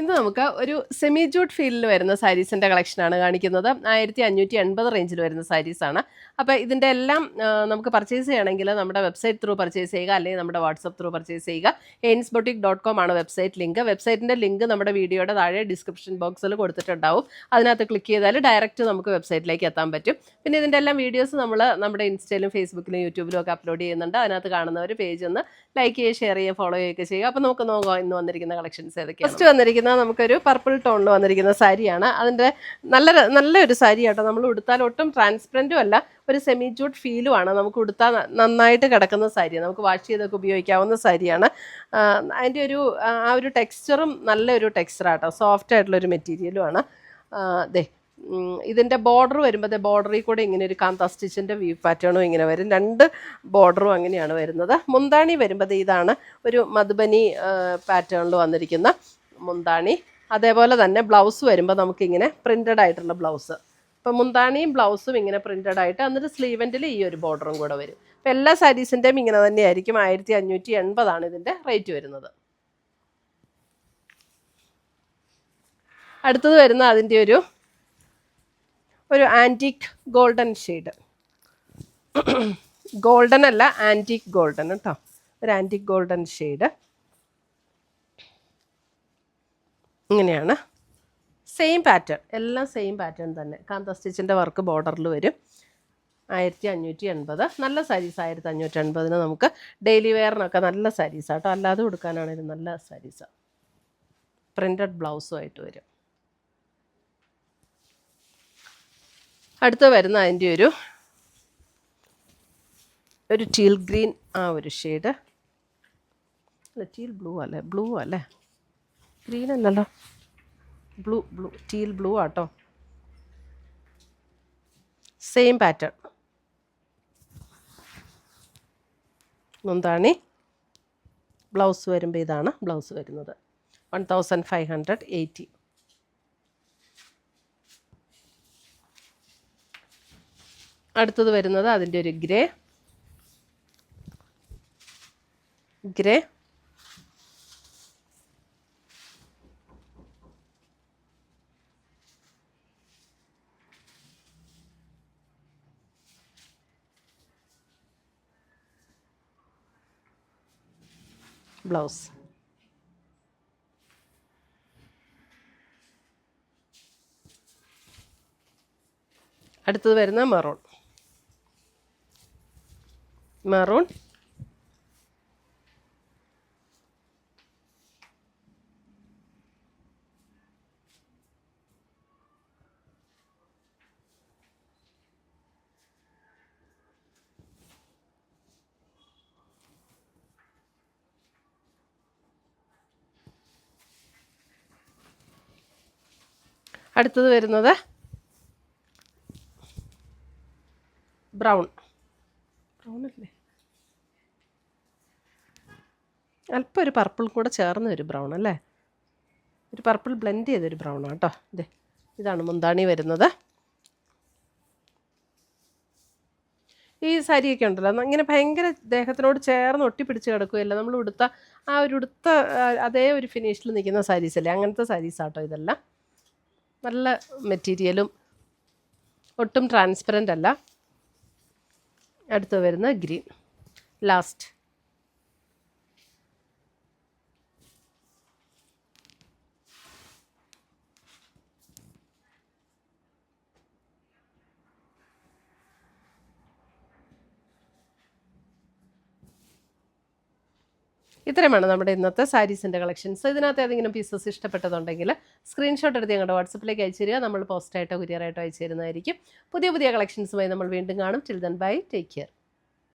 ഇന്ന് നമുക്ക് ഒരു സെമി ജൂട്ട് ഫീലിൽ വരുന്ന സാരീസിൻ്റെ കളക്ഷനാണ് കാണിക്കുന്നത്. 1580 റേഞ്ചിൽ വരുന്ന സാരീസാണ്. അപ്പോൾ ഇതിൻ്റെ എല്ലാം നമുക്ക് പർച്ചേസ് ചെയ്യണമെങ്കിൽ നമ്മുടെ വെബ്സൈറ്റ് ത്രൂ പർച്ചേസ് ചെയ്യുക, അല്ലെങ്കിൽ നമ്മുടെ വാട്സപ്പ് ത്രൂ പർച്ചേസ് ചെയ്യുക. ainsboutique.com ആണ് വെബ്സൈറ്റ് ലിങ്ക്. വെബ്സൈറ്റിൻ്റെ ലിങ്ക് നമ്മുടെ വീഡിയോയുടെ താഴെ ഡിസ്ക്രിപ്ഷൻ ബോക്സിൽ കൊടുത്തിട്ടുണ്ടാവും. അതിനകത്ത് ക്ലിക്ക് ചെയ്താൽ ഡയറക്റ്റ് നമുക്ക് വെബ്സൈറ്റിലേക്ക് എത്താൻ പറ്റും. പിന്നെ ഇതിൻ്റെ എല്ലാം വീഡിയോസ് നമ്മൾ നമ്മുടെ ഇൻസ്റ്റയിലും ഫേസ്ബുക്കിലും യൂട്യൂബിലും ഒക്കെ അപ്ലോഡ് ചെയ്യുന്നുണ്ട്. അതിനകത്ത് കാണുന്നവർ പേജ് ഒന്ന് ലൈക്ക് ചെയ്യുക, ഷെയർ ചെയ്യുക, ഫോളോ ചെയ്യുകയൊക്കെ ചെയ്യുക. അപ്പോൾ നമുക്ക് നോക്കാം ഇന്ന് വന്നിരിക്കുന്ന കളക്ഷൻസ് ഏതൊക്കെയാണ്. ഫസ്റ്റ് വന്നിരിക്കുന്നത് നമുക്കൊരു പർപ്പിൾ ടോണിൽ വന്നിരിക്കുന്ന സാരിയാണ്. അതിൻ്റെ നല്ലൊരു സാരി കേട്ടോ. നമ്മൾ ഉടുത്താൽ ഒട്ടും ട്രാൻസ്പെറൻറ്റും അല്ല, ഒരു സെമി ജൂട്ട് ഫീലുമാണ്. നമുക്ക് ഉടുത്താൽ നന്നായിട്ട് കിടക്കുന്ന സാരിയാണ്. നമുക്ക് വാഷ് ചെയ്തൊക്കെ ഉപയോഗിക്കാവുന്ന സാരിയാണ്. അതിൻ്റെ ആ ഒരു ടെക്സ്ചറും നല്ലൊരു ടെക്സ്ചറാട്ടോ, സോഫ്റ്റ് ആയിട്ടുള്ളൊരു മെറ്റീരിയലുമാണ്. ദേ ഇതിൻ്റെ ബോർഡർ വരുമ്പോൾ ബോർഡറിൽ കൂടെ ഇങ്ങനെ ഒരു കാന്ത സ്റ്റിച്ചിൻ്റെ വ്യൂ പാറ്റേണും ഇങ്ങനെ വരും. രണ്ട് ബോർഡറും അങ്ങനെയാണ് വരുന്നത്. മുന്താണി വരുമ്പോൾ ഇതാണ് ഒരു മധുബനി പാറ്റേണിൽ വന്നിരിക്കുന്ന മുന്താണി. അതേപോലെ തന്നെ ബ്ലൗസ് വരുമ്പോൾ നമുക്കിങ്ങനെ പ്രിൻ്റഡ് ആയിട്ടുള്ള ബ്ലൗസ്. ഇപ്പോൾ മുന്താണിയും ബ്ലൗസും ഇങ്ങനെ പ്രിൻ്റഡ് ആയിട്ട്, എന്നിട്ട് സ്ലീവെൻറ്റിൽ ഈ ഒരു ബോർഡറും കൂടെ വരും. അപ്പോൾ എല്ലാ സാരീസിൻ്റെയും ഇങ്ങനെ തന്നെയായിരിക്കും. 1580 ഇതിൻ്റെ റേറ്റ് വരുന്നത്. അടുത്തത് വരുന്ന അതിൻ്റെ ഒരു ആൻറ്റിക് ഗോൾഡൻ ഷെയ്ഡ്. ഗോൾഡൻ അല്ല, ആൻറ്റിക് ഗോൾഡൻ കേട്ടോ. ഒരു ആൻറ്റിക് ഗോൾഡൻ ഷെയ്ഡ് ഇങ്ങനെയാണ്. സെയിം പാറ്റേൺ, എല്ലാം സെയിം പാറ്റേൺ തന്നെ. കാന്ത സ്റ്റിച്ചിൻ്റെ വർക്ക് ബോർഡറിൽ വരും. 1580 നല്ല സാരീസ്. 1580 നമുക്ക് ഡെയിലി വെയറിനൊക്കെ നല്ല സാരീസാണ് കേട്ടോ. അല്ലാതെ കൊടുക്കാനാണെങ്കിലും നല്ല സാരീസാണ്. പ്രിൻ്റഡ് ബ്ലൗസും ആയിട്ട് വരും. അടുത്ത് വരുന്ന അതിൻ്റെ ഒരു ടീൽ ഗ്രീൻ, ആ ഒരു ഷെയ്ഡ്. അല്ല, ടീൽ ബ്ലൂ അല്ലേ, ഗ്രീൻ അല്ലല്ലോ, ബ്ലൂ ടീൽ ബ്ലൂ ആട്ടോ. Same pattern. മുന്താണി, ബ്ലൗസ് വരുമ്പോൾ ഇതാണ് ബ്ലൗസ് വരുന്നത്. 1580. അടുത്തത് വരുന്നത് അതിൻ്റെ ഒരു ഗ്രേ. ബ്ലൗസ്. അടുത്തത് വരുന്ന മെറൂൺ. അടുത്തത് വരുന്നത് ബ്രൗൺ അല്ലേ, അല്പം ഒരു പർപ്പിൾ കൂടെ ചേർന്ന് ഒരു ബ്രൗൺ അല്ലേ, ഒരു പർപ്പിൾ ബ്ലെൻഡ് ചെയ്തൊരു ബ്രൗൺ ആട്ടോ. ഇതാണ് മുന്താണി വരുന്നത്. ഈ സാരിയൊക്കെ ഉണ്ടല്ലോ ഇങ്ങനെ ഭയങ്കര ദേഹത്തിനോട് ചേർന്ന് ഒട്ടിപ്പിടിച്ച് കിടക്കുകയല്ല. നമ്മൾ ഉടുത്ത അതേ ഒരു ഫിനിഷിൽ നിൽക്കുന്ന സാരീസല്ലേ, അങ്ങനത്തെ സാരീസാട്ടോ ഇതെല്ലാം. നല്ല മെറ്റീരിയലും ഒട്ടും ട്രാൻസ്പെറൻ്റ് അല്ല. അടുത്ത് വരുന്ന ഗ്രീൻ ലാസ്റ്റ്. ഇത്രയുമാണ് നമ്മുടെ ഇന്നത്തെ സാരീസിൻ്റെ കളക്ഷൻസ്. ഇതിനകത്ത് ഏതെങ്കിലും പീസസ് ഇഷ്ടപ്പെട്ടതുണ്ടെങ്കിൽ സ്ക്രീൻഷോട്ട് എടുത്ത് ഞങ്ങളുടെ വാട്സപ്പിലേക്ക് അയച്ചു തരിക. നമ്മൾ പോസ്റ്റായിട്ടോ കുരിയറായിട്ടോ അയച്ചു തരുന്നതായിരിക്കും. പുതിയ കളക്ഷൻസുമായി നമ്മൾ വീണ്ടും കാണും. Till then bye, take care.